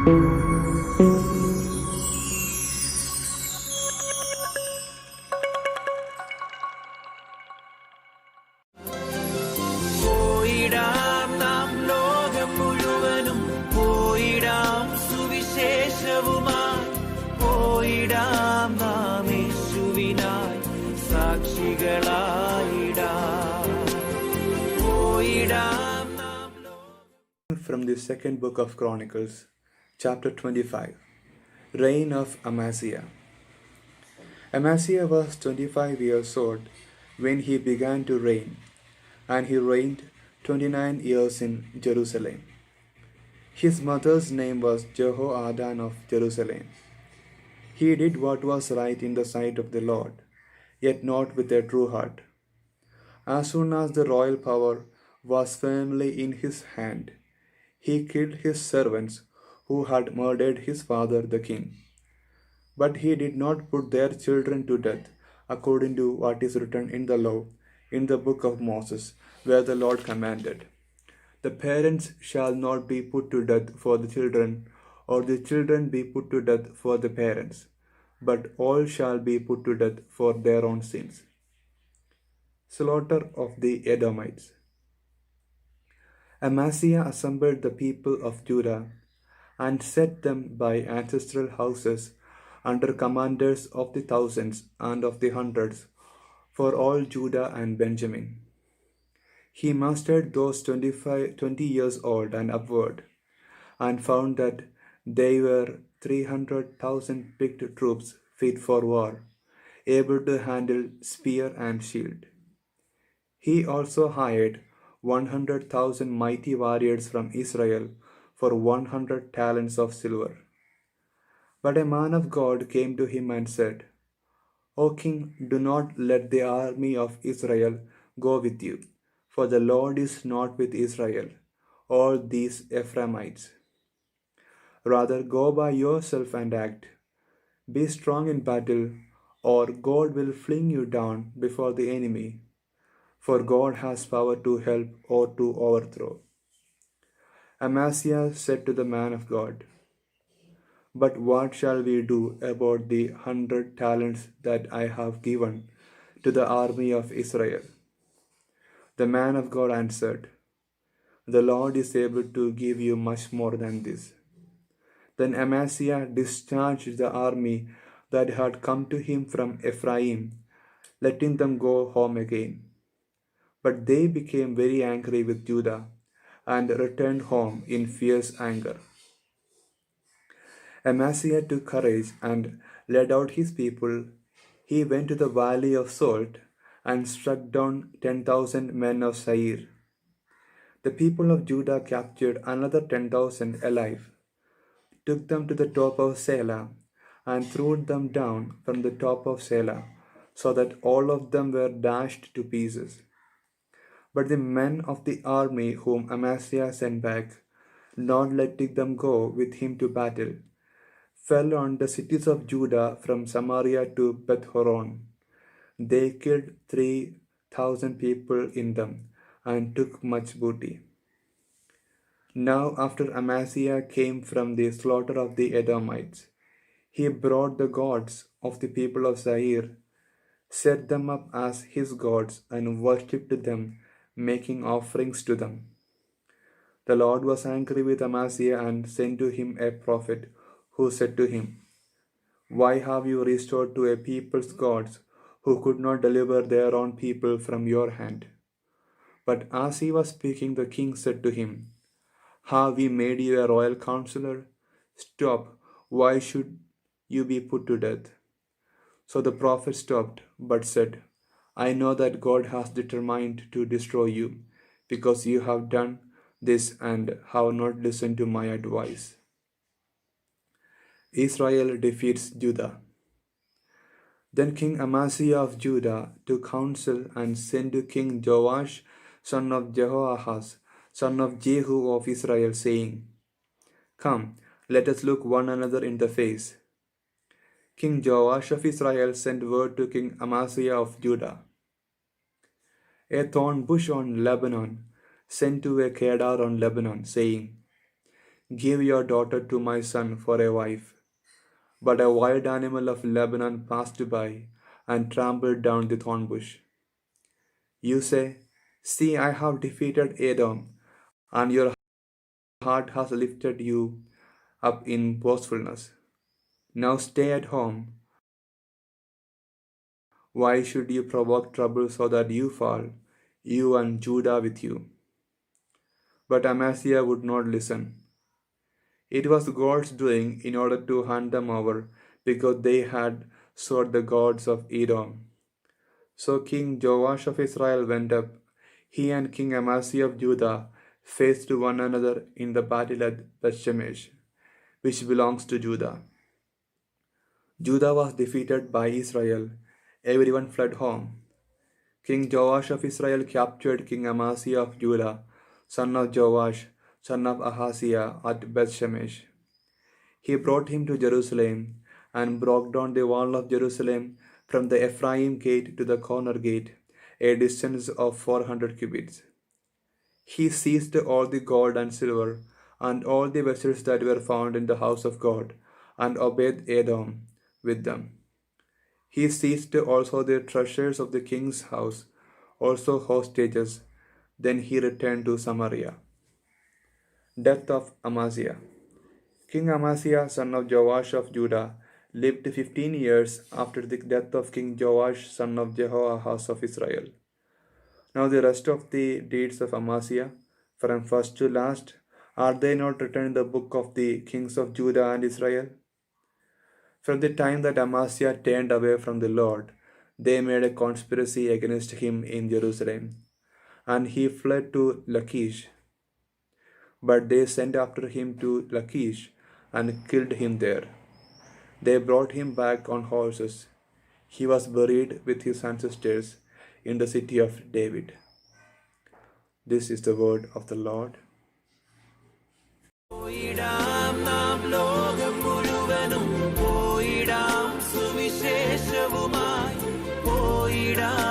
പോയിടാം നാം ലോകം മുഴുവനും, പോയിടാം സുവിശേഷവുമായി, പോയിടാം നാം യേശുവിനായി സാക്ഷികളായിടാം, പോയിടാം നാം. From the second book of Chronicles, chapter 25, Reign of Amaziah. Amaziah was 25 years old when he began to reign, and he reigned 29 years in Jerusalem. His mother's name was Jehoadan of Jerusalem. He did what was right in the sight of the Lord, yet not with a true heart. As soon as the royal power was firmly in his hand, he killed his servants who had murdered his father the king. But he did not put their children to death, according to what is written in the law, in the book of Moses, where the Lord commanded, "The parents shall not be put to death for the children, or the children be put to death for the parents, but all shall be put to death for their own sins." Slaughter of the Edomites. Amaziah assembled the people of Judah and set them by ancestral houses under commanders of the thousands and of the hundreds, for all Judah and Benjamin. He mustered those 20 years old and upward, and found that they were 300,000 picked troops fit for war, able to handle spear and shield. He also hired 100,000 mighty warriors from Israel for 100 talents of silver. But a man of God came to him and said, "O king, do not let the army of Israel go with you, for the Lord is not with Israel, or these Ephraimites. Rather, go by yourself and act. Be strong in battle, or God will fling you down before the enemy, for God has power to help or to overthrow." Amaziah said to the man of God, "But what shall we do about the 100 talents that I have given to the army of Israel?" The man of God answered, "The Lord is able to give you much more than this." Then Amaziah discharged the army that had come to him from Ephraim, letting them go home again. But they became very angry with Judah and returned home in fierce anger. Amaziah took courage and led out his people. He went to the valley of Salt and struck down 10,000 men of Seir. The people of Judah captured another 10,000 alive, took them to the top of Selah, and threw them down from the top of Selah, so that all of them were dashed to pieces. But the men of the army whom Amaziah sent back, not letting them go with him to battle, fell on the cities of Judah from Samaria to Beth-horon. They killed 3,000 people in them and took much booty. Now after Amaziah came from the slaughter of the Edomites, he brought the gods of the people of Seir, set them up as his gods, and worshipped them, making offerings to them. The Lord was angry with Amaziah and sent to him a prophet who said to him, "Why have you restored to a people's gods who could not deliver their own people from your hand?" But as he was speaking, the king said to him, "Have we made you a royal counselor? Stop, why should you be put to death?" So the prophet stopped, but said, "I know that God has determined to destroy you, because you have done this and have not listened to my advice." Israel defeats Judah. Then King Amaziah of Judah took counsel and sent to King Joash, son of Jehoahaz, son of Jehu of Israel, saying, "Come, let us look one another in the face." King Joash of Israel sent word to King Amaziah of Judah, "A thorn bush on Lebanon sent to a cedar on Lebanon, saying, Give your daughter to my son for a wife. But a wild animal of Lebanon passed by and trampled down the thorn bush. You say, see, I have defeated Edom, and your heart has lifted you up in boastfulness. Now stay at home. Why should you provoke trouble so that you fall, you and Judah with you? But Amaziah would not listen. It was God's doing in order to hand them over, because they had sought the gods of Edom. So King Joash of Israel went up. He and King Amaziah of Judah faced one another in the battle at Bethshemesh, which belongs to Judah. Judah was defeated by Israel. Everyone fled home. King Joash of Israel captured King Amaziah of Judah, son of Joash, son of Ahaziah, at Bethshemesh. He brought him to Jerusalem and broke down the wall of Jerusalem from the Ephraim gate to the corner gate, a distance of 400 cubits. He seized all the gold and silver and all the vessels that were found in the house of God, and obeyed Edom with them. He seized also the treasures of the king's house, also hostages. Then he returned to Samaria. Death of Amaziah. King Amaziah, son of Joash of Judah, lived 15 years after the death of King Joash, son of Jehoahaz of Israel. Now the rest of the deeds of Amaziah, from first to last, are they not written in the book of the kings of Judah and Israel? From the time that Amaziah turned away from the Lord, they made a conspiracy against him in Jerusalem, and he fled to Lachish. But they sent after him to Lachish and killed him there. They brought him back on horses. He was buried with his ancestors in the city of David. This is the word of the Lord. പോയിടാം നാം ലോകം മുഴുവനും പോയിടാം സുവിശേഷവുമായി പോയിടാം